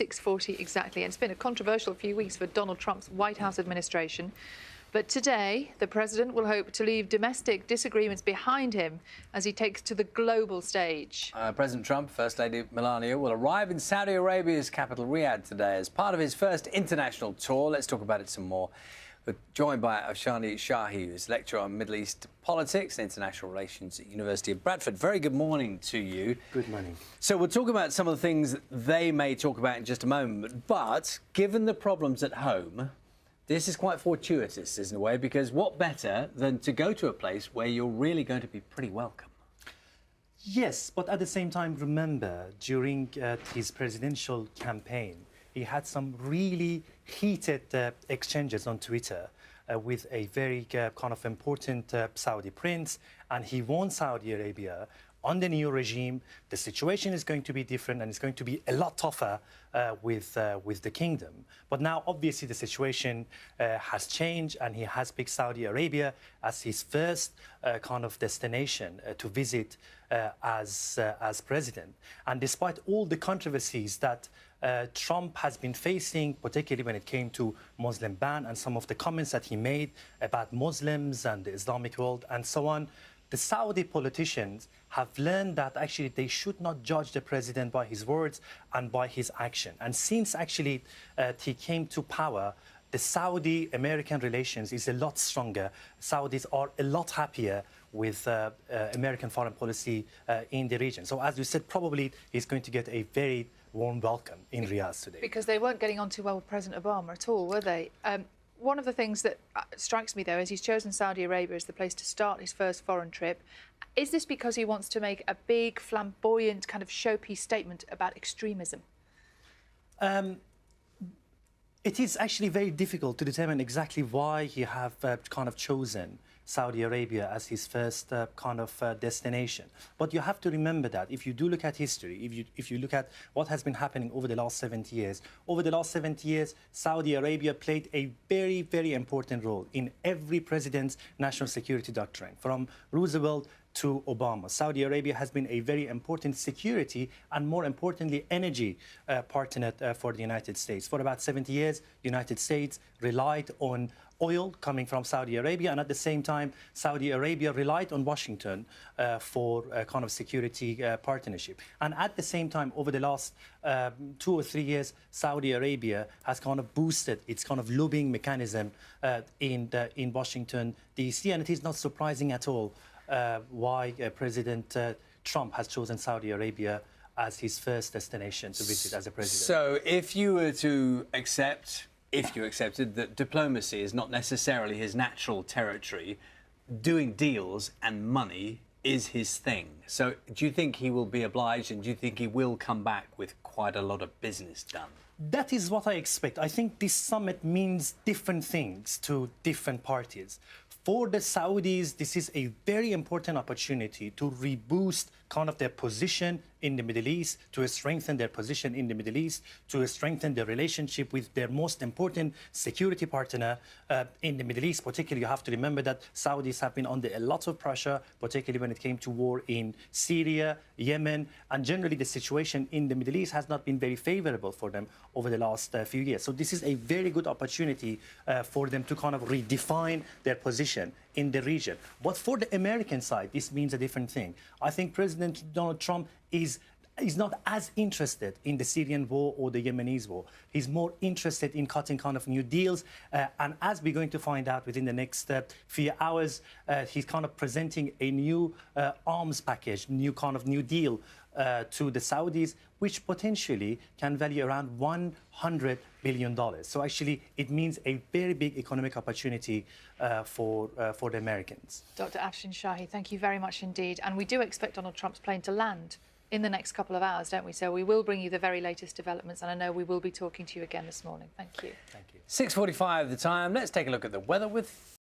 6:40 exactly. And it's been a controversial few weeks for Donald Trump's White House administration. But today, the president will hope to leave domestic disagreements behind him as he takes to the global stage. President Trump, First Lady Melania, will arrive in Saudi Arabia's capital, Riyadh, today as part of his first international tour. Let's talk about it some more. We're joined by Afshin Shahi, who's lecturer on Middle East politics and international relations at University of Bradford. Very good morning to you. Good morning. So we'll talk about some of the things they may talk about in just a moment. But given the problems at home, this is quite fortuitous, in a way, because what better than to go to a place where you're really going to be pretty welcome? Yes, but at the same time, remember, during his presidential campaign, he had some really heated exchanges on Twitter with a very kind of important Saudi prince, and he warned Saudi Arabia on the new regime, the situation is going to be different and it's going to be a lot tougher with the kingdom. But now, obviously, the situation has changed, and he has picked Saudi Arabia as his first kind of destination to visit as president. And despite all the controversies that Trump has been facing, particularly when it came to Muslim ban and some of the comments that he made about Muslims and the Islamic world and so on, the Saudi politicians have learned that actually they should not judge the president by his words and by his action. And since actually he came to power, the Saudi-American relations is a lot stronger. Saudis are a lot happier with American foreign policy in the region. So as you said, probably he's going to get a very warm welcome in Riyadh today. Because they weren't getting on too well with President Obama at all, were they? One of the things that strikes me, though, is he's chosen Saudi Arabia as the place to start his first foreign trip. Is this because he wants to make a big, flamboyant kind of showpiece statement about extremism? It is actually very difficult to determine exactly why he have kind of chosen Saudi Arabia as his first kind of destination. But you have to remember that if you do look at history, if you look at what has been happening over the last 70 years, Saudi Arabia played a very, very important role in every president's national security doctrine, from Roosevelt to Obama. Saudi Arabia has been a very important security and, more importantly, energy partner for the United States. For about 70 years, the United States relied on oil coming from Saudi Arabia, and at the same time, Saudi Arabia relied on Washington for a kind of security partnership. And at the same time, over the last 2 or 3 years, Saudi Arabia has kind of boosted its kind of lobbying mechanism in Washington, D.C., and it is not surprising at all why President Trump has chosen Saudi Arabia as his first destination to visit as a president. So if you were to accept, if you accepted that diplomacy is not necessarily his natural territory, doing deals and money is his thing. So do you think he will be obliged, and do you think he will come back with quite a lot of business done? That is what I expect. I think this summit means different things to different parties. For the Saudis, this is a very important opportunity to reboost kind of their position in the Middle East, to strengthen their position in the Middle East, to strengthen their relationship with their most important security partner in the Middle East. Particularly, you have to remember that Saudis have been under a lot of pressure, particularly when it came to war in Syria, Yemen, and generally the situation in the Middle East has not been very favorable for them over the last few years. So this is a very good opportunity for them to kind of redefine their position in the region. But for the American side, this means a different thing. I think President Donald Trump is not as interested in the Syrian war or the Yemenis war. He's more interested in cutting kind of new deals. And as we're going to find out within the next few hours, he's kind of presenting a new arms package, new deal to the Saudis, which potentially can value around $100 billion. So actually, it means a very big economic opportunity for the Americans. Dr. Afshin Shahi, thank you very much indeed. And we do expect Donald Trump's plane to land in the next couple of hours, don't we? So we will bring you the very latest developments, and I know we will be talking to you again this morning. Thank you. Thank you. 6:45 the time. Let's take a look at the weather with